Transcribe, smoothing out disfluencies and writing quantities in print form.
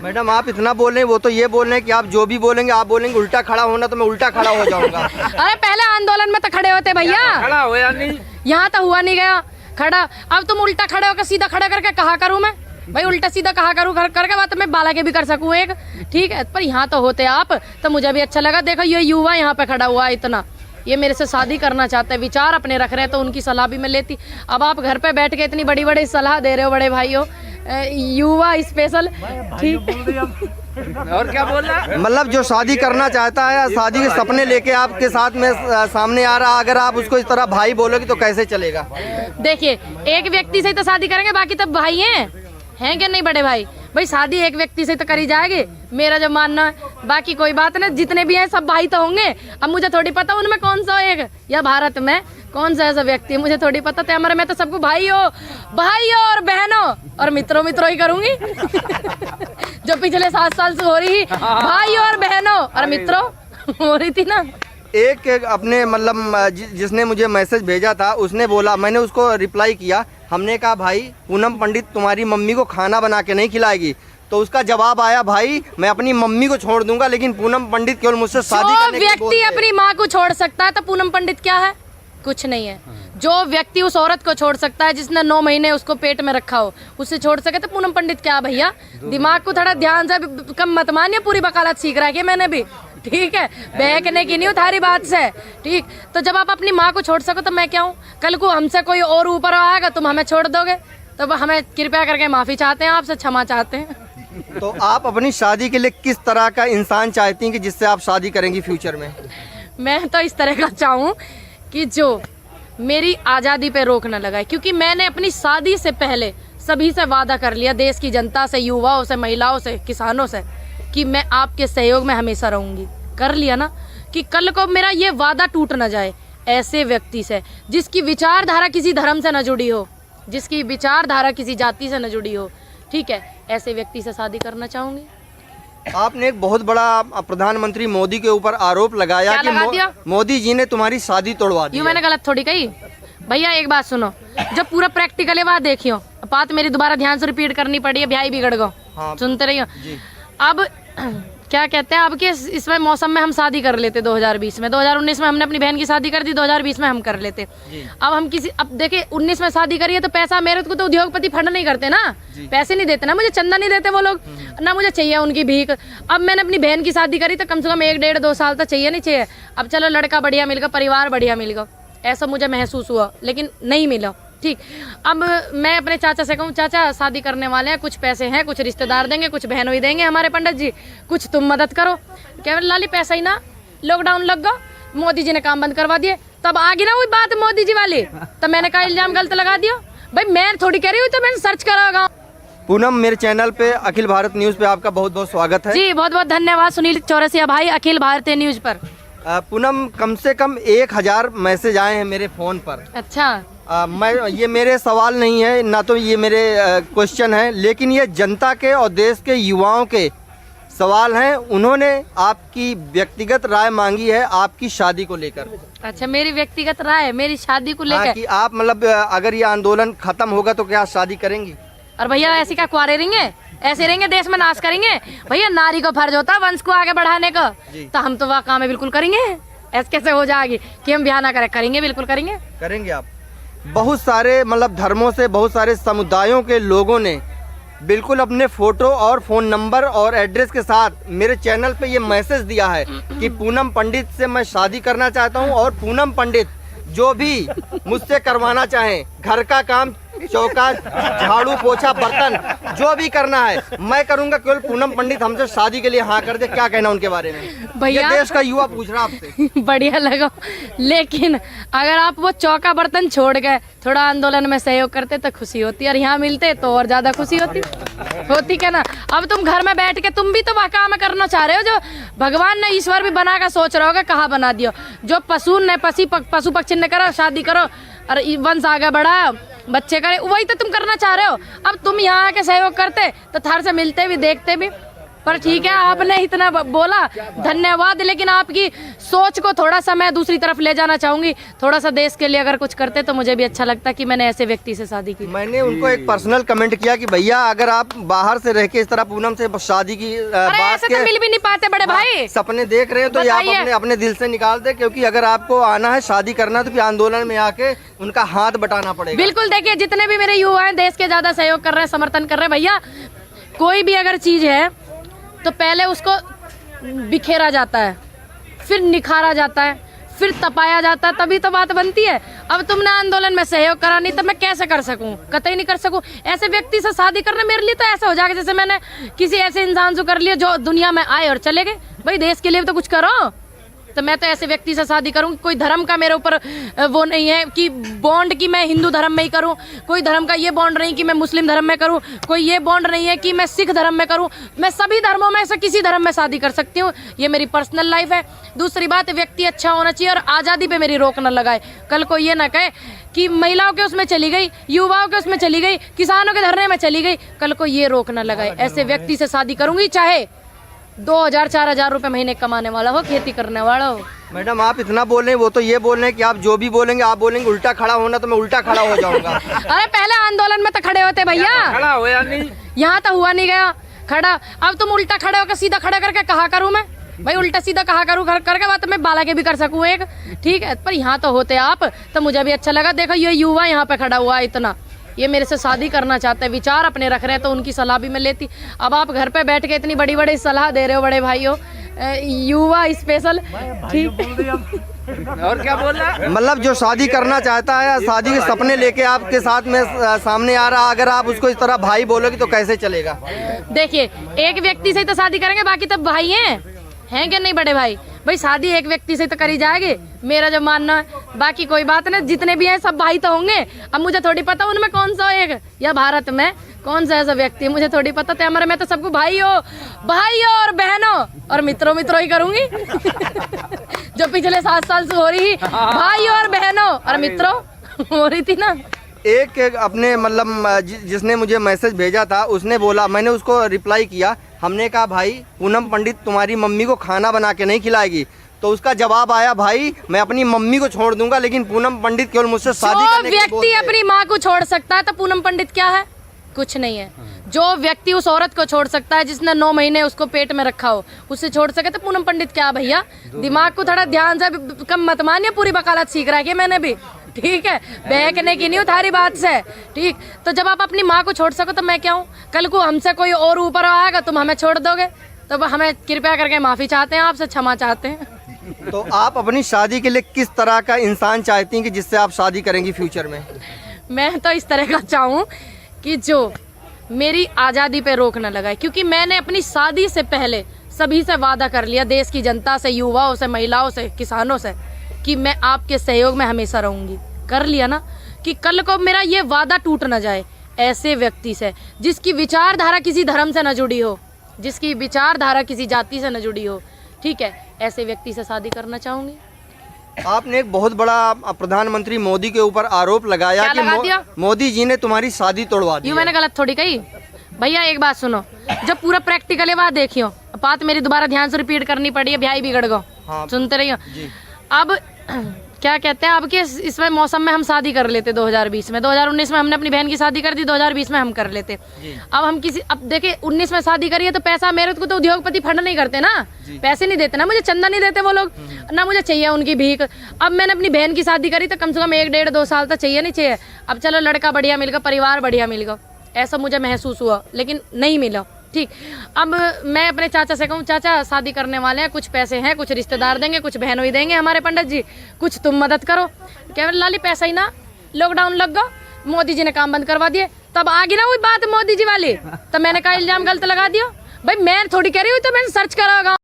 Madam आप इतना बोल रहे हैं, वो तो ये बोल रहे हैं कि आप जो भी बोलेंगे आप बोलेंगे उल्टा खड़ा होना, तो मैं उल्टा खड़ा हो जाऊंगा। अरे पहले आंदोलन में तो खड़े होते भैया, खड़ा हो या नहीं, यहाँ तो हुआ नहीं गया खड़ा। अब तुम उल्टा खड़े होकर सीधा खड़ा करके कहा करूँ मैं भाई, उल्टा सीधा कहा करूँ करके बात मैं बाला के भी कर सकूँ एक, ठीक है। पर यहाँ तो होते आप, तो मुझे भी अच्छा लगा। देखो ये युवा यहाँ पे खड़ा हुआ है इतना, ये मेरे से शादी करना चाहते हैं, विचार अपने रख रहे हैं, तो उनकी सलाह भी मैं लेती। अब आप घर पे बैठ के इतनी बड़ी बड़ी सलाह दे रहे हो बड़े भाइयों, युवा स्पेशल, ठीक। और क्या बोल रहा है? मतलब जो शादी करना चाहता है, शादी के सपने लेके आपके साथ में सामने आ रहा, अगर आप उसको इस तरह भाई बोलोगे तो कैसे चलेगा? देखिए एक व्यक्ति से ही तो शादी करेंगे, बाकी तब भाई हैं कि नहीं बड़े भाई? भाई शादी एक व्यक्ति से तो करी जाएगी, मेरा जो मानना है। बाकी कोई बात नहीं, जितने भी हैं सब भाई तो होंगे। अब मुझे थोड़ी पता उनमें कौन सा एक, या भारत में कौन सा ऐसा व्यक्ति है, मुझे थोड़ी पता। तो हमारे में तो सबको भाई और बहनों और मित्रों ही करूंगी। जो पिछले 7 साल से हो रही, भाई और बहनों और मित्रों हो रही थी ना। एक अपने मतलब जिसने मुझे मैसेज भेजा था, उसने बोला, मैंने उसको रिप्लाई किया, हमने कहा भाई पूनम पंडित तुम्हारी मम्मी को खाना बना के नहीं खिलाएगी, तो उसका जवाब आया, भाई मैं अपनी मम्मी को छोड़ दूंगा लेकिन पूनम पंडित केवल मुझसे शादी करने के लिए बोलते हैं। व्यक्ति अपनी माँ को छोड़ सकता है तो पूनम पंडित क्या है? कुछ नहीं है। जो व्यक्ति उस औरत को छोड़ सकता है जिसने 9 महीने उसको पेट में रखा हो, उससे छोड़ सके तो पूनम पंडित क्या भैया? दिमाग को थोड़ा ध्यान से कम मत मानिए, पूरी वकालत सीख रहा है मैंने भी, ठीक है। बहकने की नहीं थारी बात से, ठीक। तो जब आप अपनी माँ को छोड़ सको तो मैं क्या हूँ? कल को हमसे कोई और ऊपर आएगा, तुम हमें छोड़ दोगे, तो हमें कृपया करके माफी चाहते हैं, आपसे क्षमा चाहते हैं। तो आप अपनी शादी के लिए किस तरह का इंसान चाहती हैं कि जिससे आप शादी करेंगी फ्यूचर में? मैं तो इस तरह का चाहूँ कि जो मेरी आज़ादी पे रोक न लगाए, क्योंकि मैंने अपनी शादी से पहले सभी से वादा कर लिया, देश की जनता से, युवाओं से, महिलाओं से, किसानों से, कि मैं आपके सहयोग में हमेशा रहूंगी। कर लिया ना, कि कल को मेरा ये वादा टूट ना जाए। ऐसे व्यक्ति से जिसकी विचारधारा किसी धर्म से न जुड़ी हो, जिसकी विचारधारा किसी जाति से न जुड़ी हो, ठीक है, ऐसे व्यक्ति से शादी करना चाहूंगी। आपने एक बहुत बड़ा प्रधानमंत्री मोदी के ऊपर आरोप लगाया कि मोदी जी ने तुम्हारी शादी तोड़वा दी। यूँ मैंने गलत थोड़ी कही भैया, एक बात सुनो, जब पूरा प्रैक्टिकली बात देखियो, बात मेरी दोबारा ध्यान से रिपीट करनी पड़ी है, भाई बिगड़ गो। हाँ, सुनते रहियो। अब क्या कहते हैं, अब के इसमें मौसम में हम शादी कर लेते 2020 में, 2019 में हमने अपनी बहन की शादी कर दी, 2020 में हम कर लेते। अब हम अब देखिए 19 में शादी करिए तो पैसा, मेरे को तो उद्योगपति फंड नहीं करते ना, पैसे नहीं देते ना, मुझे चंदा नहीं देते वो लोग ना, मुझे चाहिए उनकी भीख। अब मैंने अपनी बहन की शादी करी तो कम से कम 1, 1.5, 2 साल तो चाहिए नहीं चाहिए। अब चलो लड़का बढ़िया मिल गया, परिवार बढ़िया मिल गया, ऐसा मुझे महसूस हुआ, लेकिन नहीं मिला, ठीक। अब मैं अपने चाचा से कहूँ, चाचा शादी करने वाले हैं, कुछ पैसे हैं, कुछ रिश्तेदार देंगे, कुछ बहनों ही देंगे हमारे पंडित जी, कुछ तुम मदद करो। क्या लाली पैसा ही ना, लॉकडाउन लग गया, मोदी जी ने काम बंद करवा दिए, तब आगे ना हुई बात मोदी जी वाली, तो मैंने कहा इल्जाम गलत लगा दिया। भाई मैं थोड़ी कह रही हूँ, तो मैंने सर्च करा। पूनम, मेरे चैनल पे अखिल भारत न्यूज पे आपका बहुत बहुत स्वागत है। जी बहुत बहुत धन्यवाद सुनील चौरसिया भाई, अखिल भारतीय न्यूज पर। पूनम, कम से कम 1000 मैसेज आए हैं मेरे फोन पर। अच्छा। ये मेरे सवाल नहीं है ना, तो ये मेरे क्वेश्चन है, लेकिन ये जनता के और देश के युवाओं के सवाल हैं। उन्होंने आपकी व्यक्तिगत राय मांगी है आपकी शादी को लेकर। अच्छा, मेरी व्यक्तिगत राय मेरी शादी को लेकर? कि आप मतलब अगर ये आंदोलन खत्म होगा तो क्या शादी करेंगी? और भैया ऐसे क्या कुआरे रहेंगे, ऐसे रहेंगे देश में नाश करेंगे? भैया नारी को फर्ज होता है वंश को आगे बढ़ाने का, तो हम तो वह काम है बिल्कुल करेंगे। ऐसे कैसे हो जाएगी कि हम ब्याह ना करेंगे? बिल्कुल करेंगे। करेंगे आप? बहुत सारे मतलब धर्मों से, बहुत सारे समुदायों के लोगों ने बिल्कुल अपने फोटो और फोन नंबर और एड्रेस के साथ मेरे चैनल पे ये मैसेज दिया है कि पूनम पंडित से मैं शादी करना चाहता हूँ, और पूनम पंडित जो भी मुझसे करवाना चाहें, घर का काम, चौका, झाड़ू, पोछा, बर्तन जो भी करना है मैं करूंगा, केवल पूनम पंडित हमसे शादी के लिए हाँ कर दे। क्या कहना उनके बारे में? भैया देश का युवा पूछ रहा आपसे। बढ़िया लगा, लेकिन अगर आप वो चौका बर्तन छोड़ गए, थोड़ा आंदोलन में सहयोग करते तो खुशी होती, और यहाँ मिलते तो और ज्यादा खुशी होती क्या ना। अब तुम घर में बैठ के तुम भी तो वह काम करना चाह रहे हो जो भगवान ने, ईश्वर भी बना कर सोच रहे होगा, कहाँ बना दियो। जो पशु ने पशु पक्षी ने करो, शादी करो और वंश आगे बढ़ाओ, बच्चे करे, वही तो तुम करना चाह रहे हो। अब तुम यहाँ आके सहयोग करते तो थार से मिलते भी, देखते भी, पर ठीक है, आपने इतना बोला, धन्यवाद। लेकिन आपकी सोच को थोड़ा सा मैं दूसरी तरफ ले जाना चाहूंगी। थोड़ा सा देश के लिए अगर कुछ करते तो मुझे भी अच्छा लगता कि मैंने ऐसे व्यक्ति से शादी की। मैंने उनको एक पर्सनल कमेंट किया कि भैया अगर आप बाहर से रह के इस तरह पूनम से शादी की अरे बात ऐसे के तो मिल भी नहीं पाते बड़े भाई। सपने देख रहे हैं तो ये आप बताइए। अपने दिल से निकाल दे, क्योंकि अगर आपको आना है शादी करना तो फिर आंदोलन में आके उनका हाथ बटाना पड़ेगा। बिल्कुल, देखिए जितने भी मेरे युवा हैं देश के ज्यादा सहयोग कर रहे हैं, समर्थन कर रहे हैं। भैया कोई भी अगर चीज है तो पहले उसको बिखेरा जाता है, फिर निखारा जाता है, फिर तपाया जाता है, तभी तो बात बनती है। अब तुमने आंदोलन में सहयोग करा नहीं, तब मैं कैसे कर सकूं? कतई नहीं कर सकूं। ऐसे व्यक्ति से शादी करना मेरे लिए तो ऐसा हो जाएगा जैसे मैंने किसी ऐसे इंसान से कर लिया जो दुनिया में आए और चले गए। भाई देश के लिए भी तो कुछ करो। तो मैं तो ऐसे व्यक्ति से शादी करूंगी। कोई धर्म का मेरे ऊपर वो नहीं है कि बॉन्ड कि मैं हिंदू धर्म में ही करूं, कोई धर्म का ये बॉन्ड नहीं कि मैं मुस्लिम धर्म में करूं, कोई ये बॉन्ड नहीं है कि मैं सिख धर्म में करूं। मैं सभी धर्मों में से किसी धर्म में शादी कर सकती हूँ। ये मेरी पर्सनल लाइफ है। दूसरी बात, व्यक्ति अच्छा होना चाहिए और आज़ादी पे मेरी रोक न लगाए। कल को ये ना कहे कि महिलाओं के उसमें चली गई, युवाओं के उसमें चली गई, किसानों के धरने में चली गई, कल को ये रोक न लगाए। ऐसे व्यक्ति से शादी करूंगी, चाहे 2000-4000 रुपए महीने कमाने वाला हो, खेती करने वाला हो। मैडम आप इतना बोल रहे हैं, वो तो ये बोल रहे हैं कि आप जो भी बोलेंगे आप बोलेंगे उल्टा खड़ा होना, तो मैं उल्टा खड़ा हो जाऊंगा। अरे पहले आंदोलन में तो खड़े होते भैया, खड़ा हो या नहीं? यहाँ तो हुआ नहीं गया खड़ा। अब तुम उल्टा खड़े होकर सीधा खड़ा करके कहा करूँ मैं? भाई उल्टा सीधा कहा करूँ करके बात मैं बाला के भी कर सकूँ एक, ठीक है। पर यहाँ तो होते आप, तो मुझे भी अच्छा लगा। देखो ये युवा यहाँ पे खड़ा हुआ है इतना, ये मेरे से शादी करना चाहते हैं, विचार अपने रख रहे हैं, तो उनकी सलाह भी मैं लेती। अब आप घर पे बैठ के इतनी बड़ी बड़ी सलाह दे रहे हो बड़े भाइयों, युवा स्पेशल, ठीक। और क्या बोल रहा है? मतलब जो शादी करना चाहता है, शादी के सपने लेके आपके साथ में सामने आ रहा, अगर आप उसको इस तरह भाई बोलोगे तो कैसे चलेगा? देखिए एक व्यक्ति से ही तो शादी करेंगे, बाकी तब भाई हैं कि नहीं बड़े भाई? भाई शादी एक व्यक्ति से तो करी जाएगी, मेरा जो मानना है। बाकी कोई बात नहीं, जितने भी हैं सब भाई तो होंगे। अब मुझे थोड़ी पता उनमें कौन सा एक, या भारत में कौन सा ऐसा व्यक्ति, मुझे थोड़ी पता था। हमारे में तो सबको भाई हो और बहनों और मित्रों ही करूंगी। जो पिछले 7 साल से हो रही, भाई और बहनों और मित्रों हो रही थी ना। एक अपने मतलब जिसने मुझे मैसेज भेजा था, उसने बोला, मैंने उसको रिप्लाई किया, हमने कहा भाई पूनम पंडित तुम्हारी मम्मी को खाना बना के नहीं खिलाएगी, तो उसका जवाब आया, भाई मैं अपनी मम्मी को छोड़ दूंगा लेकिन पूनम पंडित केवल मुझसे शादी करने के लिए बोलते हैं। व्यक्ति अपनी माँ को छोड़ सकता है तो पूनम पंडित क्या है? कुछ नहीं है। जो व्यक्ति उस औरत को छोड़ सकता है जिसने 9 महीने उसको पेट में रखा हो, उससे छोड़ सके तो पूनम पंडित क्या भैया? दिमाग को थोड़ा ध्यान से कम मत मानिए, पूरी वकालत सीख रहा है मैंने भी, ठीक है। बहकने की नहीं उतारी बात से, ठीक। तो जब आप अपनी माँ को छोड़ सको तो मैं क्या हूँ? कल को हमसे कोई और ऊपर आएगा, तुम हमें छोड़ दोगे, तो हमें कृपया करके माफी चाहते हैं, आपसे क्षमा चाहते हैं। तो आप अपनी शादी के लिए किस तरह का इंसान चाहती हैं कि जिससे आप शादी करेंगी फ्यूचर में? मैं तो इस तरह का चाहूँ कि जो मेरी आज़ादी पे रोक न लगाए, क्योंकि मैंने अपनी शादी से पहले सभी से वादा कर लिया, देश की जनता से, युवाओं से, महिलाओं से, किसानों से, कि मैं आपके सहयोग में हमेशा रहूंगी। कर लिया ना, कि कल को मेरा ये वादा टूट ना जाए ऐसे व्यक्ति से जिसकी विचारधारा किसी धर्म से न जुड़ी हो, जिसकी विचारधारा किसी जाति से न जुड़ी हो, ठीक है। ऐसे व्यक्ति से शादी करना चाहूंगी। आपने एक बहुत बड़ा प्रधानमंत्री मोदी के ऊपर आरोप लगाया कि मोदी जी ने तुम्हारी शादी तोड़वा दी। यूँ मैंने गलत थोड़ी कही भैया। एक बात सुनो, जब पूरा प्रैक्टिकली बात देखियो, बात मेरी दोबारा ध्यान से रिपीट करनी पड़ी है, भाई बिगड़ गो। हाँ, सुनते रहियो। अब क्या कहते हैं, अब के इसमें मौसम में हम शादी कर लेते 2020 में, 2019 में हमने अपनी बहन की शादी कर दी, 2020 में हम कर लेते। अब हम अब देखिए 19 में शादी करिए तो पैसा, मेरे को तो उद्योगपति फंड नहीं करते ना, पैसे नहीं देते ना, मुझे चंदा नहीं देते वो लोग ना, मुझे चाहिए उनकी भीख। अब मैंने अपनी बहन की शादी करी तो कम से कम 1-1.5-2 साल तो चाहिए नहीं चाहिए। अब चलो लड़का बढ़िया मिल गया, परिवार बढ़िया मिल गया, ऐसा मुझे महसूस हुआ, लेकिन नहीं मिला, ठीक। अब मैं अपने चाचा से कहूँ, चाचा शादी करने वाले हैं, कुछ पैसे हैं, कुछ रिश्तेदार देंगे, कुछ बहनों ही देंगे हमारे पंडित जी, कुछ तुम मदद करो। क्या लाली पैसा ही ना, लॉकडाउन लग गया, मोदी जी ने काम बंद करवा दिए, तब आ गई ना वही बात मोदी जी वाली, तो मैंने कहा इल्जाम गलत लगा दिया। भाई मैं थोड़ी कह रही हूँ, तो मैंने सर्च करा